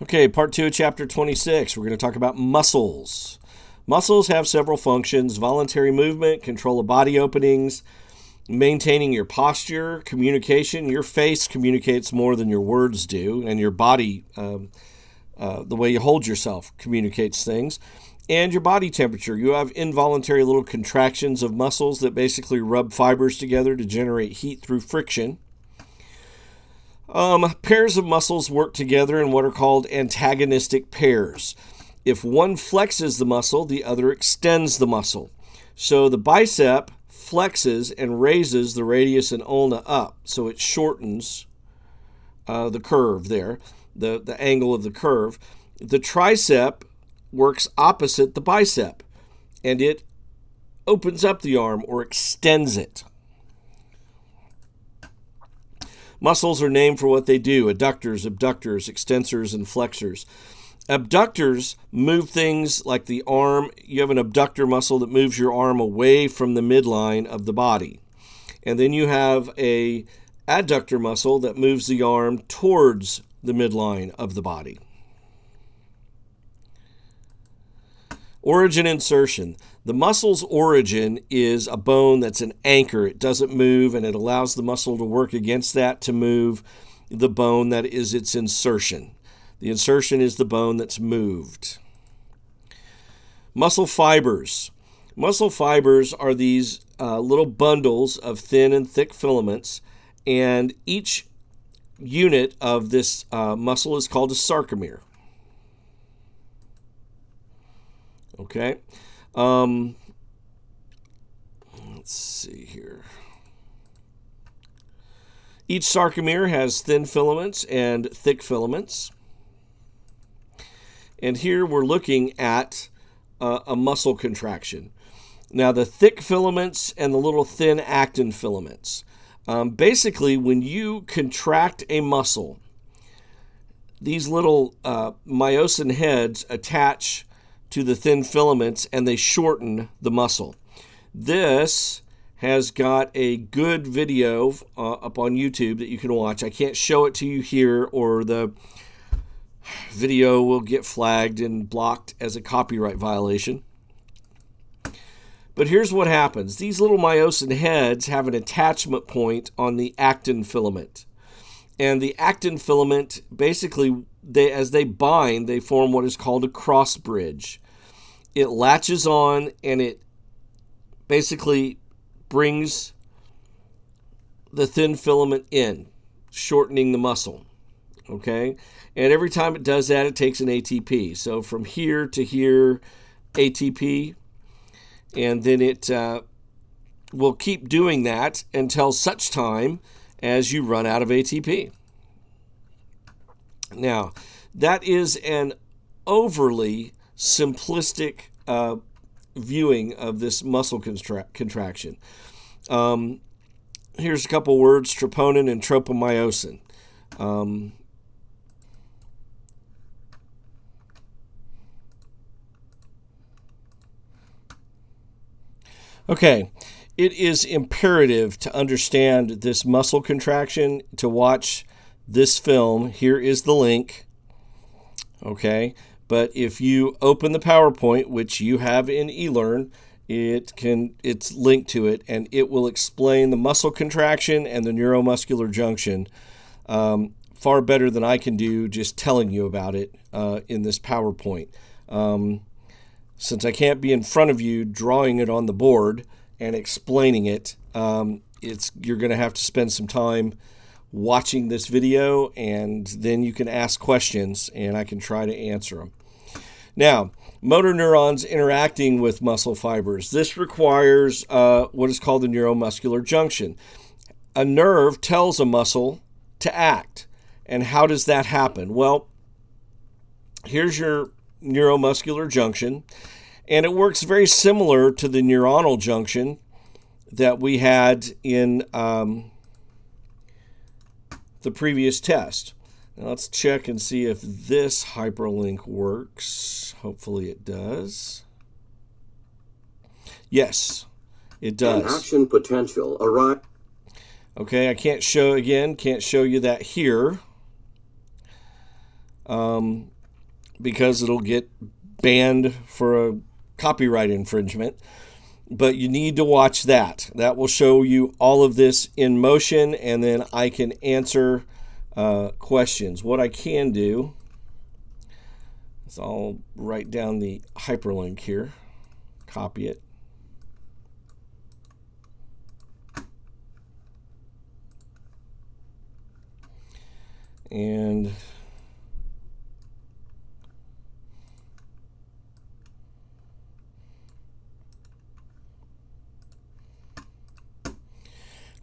Okay, part 2 of chapter 26. We're going to talk about muscles. Muscles have several functions: voluntary movement, control of body openings, maintaining your posture, communication. Your face communicates more than your words do, and your body, the way you hold yourself, communicates things. And your body temperature. You have involuntary little contractions of muscles that basically rub fibers together to generate heat through friction. Pairs of muscles work together in what are called antagonistic pairs. If one flexes the muscle, the other extends the muscle. So the bicep flexes and raises the radius and ulna up, so it shortens the curve there, the angle of the curve. The tricep works opposite the bicep, and it opens up the arm or extends it. Muscles are named for what they do: adductors, abductors, extensors, and flexors. Abductors move things like the arm. You have an abductor muscle that moves your arm away from the midline of the body. And then you have a adductor muscle that moves the arm towards the midline of the body. Origin insertion. The muscle's origin is a bone that's an anchor. It doesn't move, and it allows the muscle to work against that to move the bone that is its insertion. The insertion is the bone that's moved. Muscle fibers. Muscle fibers are these little bundles of thin and thick filaments, and each unit of this muscle is called a sarcomere. Okay. Let's see here. Each sarcomere has thin filaments and thick filaments. And here we're looking at a muscle contraction. Now, the thick filaments and the little thin actin filaments. Basically, when you contract a muscle, these little myosin heads attach to the thin filaments, and they shorten the muscle. This has got a good video up on YouTube that you can watch. I can't show it to you here, or the video will get flagged and blocked as a copyright violation. But here's what happens. These little myosin heads have an attachment point on the actin filament. And the actin filament, basically, as they bind, they form what is called a cross bridge. It latches on, and it basically brings the thin filament in, shortening the muscle. Okay? And every time it does that, it takes an ATP. So from here to here, ATP, and then it will keep doing that until such time as you run out of ATP. Now, that is an overly simplistic viewing of this muscle contraction. Here's a couple words: troponin and tropomyosin. Okay, it is imperative to understand this muscle contraction to watch this film. Here is the link. Okay, but if you open the PowerPoint, which you have in eLearn, it's linked to it, and it will explain the muscle contraction and the neuromuscular junction far better than I can do just telling you about it in this PowerPoint. Since I can't be in front of you drawing it on the board and explaining it, you're going to have to spend some time watching this video, and then you can ask questions, and I can try to answer them. Now, motor neurons interacting with muscle fibers. This requires what is called the neuromuscular junction. A nerve tells a muscle to act. And how does that happen? Well, here's your neuromuscular junction, and it works very similar to the neuronal junction that we had in the previous test. Now let's check and see if this hyperlink works. Hopefully it does. Yes, it does. An action potential arrive. Okay, I can't show you that here. because it'll get banned for a copyright infringement. But you need to watch that. That will show you all of this in motion, and then I can answer questions. What I can do is I'll write down the hyperlink here, copy it. And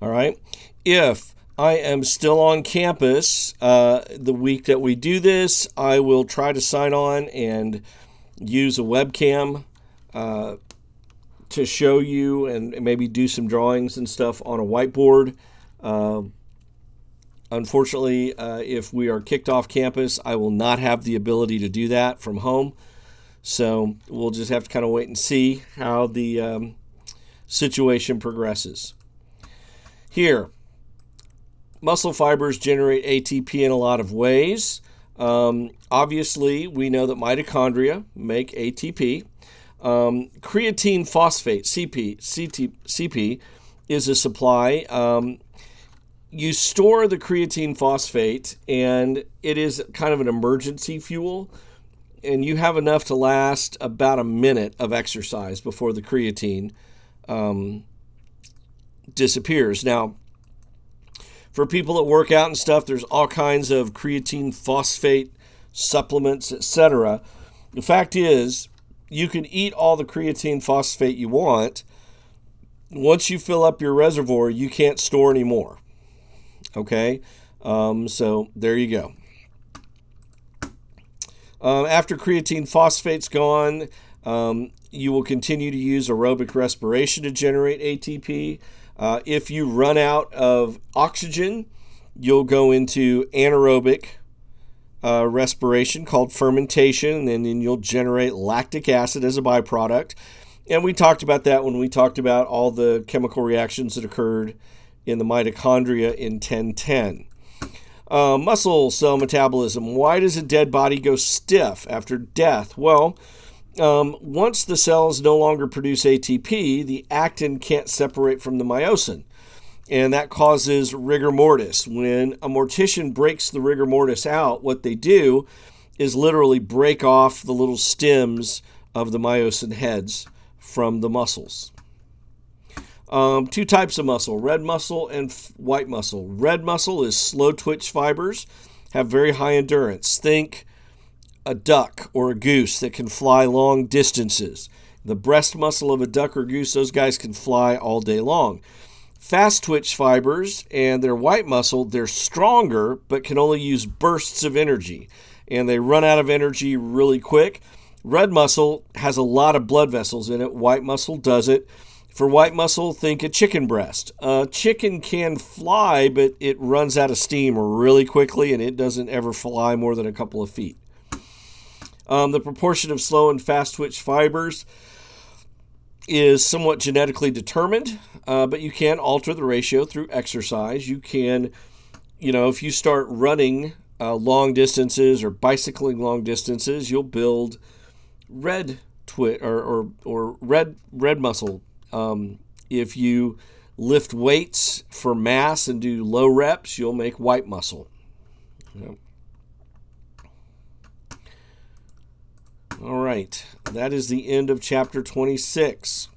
all right, if I am still on campus the week that we do this, I will try to sign on and use a webcam to show you and maybe do some drawings and stuff on a whiteboard. Unfortunately, if we are kicked off campus, I will not have the ability to do that from home. So we'll just have to kind of wait and see how the situation progresses. Here, muscle fibers generate ATP in a lot of ways. Obviously, we know that mitochondria make ATP. Creatine phosphate, CP, is a supply. You store the creatine phosphate, and it is kind of an emergency fuel, and you have enough to last about a minute of exercise before the creatine disappears. Now, for people that work out and stuff, there's all kinds of creatine phosphate supplements, etc. The fact is, you can eat all the creatine phosphate you want. Once you fill up your reservoir, you can't store any more. Okay, so there you go. After creatine phosphate's gone, you will continue to use aerobic respiration to generate ATP. If you run out of oxygen, you'll go into anaerobic respiration called fermentation, and then you'll generate lactic acid as a byproduct. And we talked about that when we talked about all the chemical reactions that occurred in the mitochondria in 1010. Muscle cell metabolism. Why does a dead body go stiff after death? Well, once the cells no longer produce ATP, the actin can't separate from the myosin, and that causes rigor mortis. When a mortician breaks the rigor mortis out, what they do is literally break off the little stems of the myosin heads from the muscles. Two types of muscle, red muscle and white muscle. Red muscle is slow twitch fibers, have very high endurance. Think a duck or a goose that can fly long distances. The breast muscle of a duck or goose, those guys can fly all day long. Fast twitch fibers and their white muscle, they're stronger but can only use bursts of energy, and they run out of energy really quick. Red muscle has a lot of blood vessels in it. White muscle doesn't. For white muscle, think a chicken breast. A chicken can fly, but it runs out of steam really quickly, and it doesn't ever fly more than a couple of feet. The proportion of slow and fast twitch fibers is somewhat genetically determined, but you can alter the ratio through exercise. You can, if you start running long distances or bicycling long distances, you'll build red muscle. If you lift weights for mass and do low reps, you'll make white muscle. Yep. All right, that is the end of chapter 26.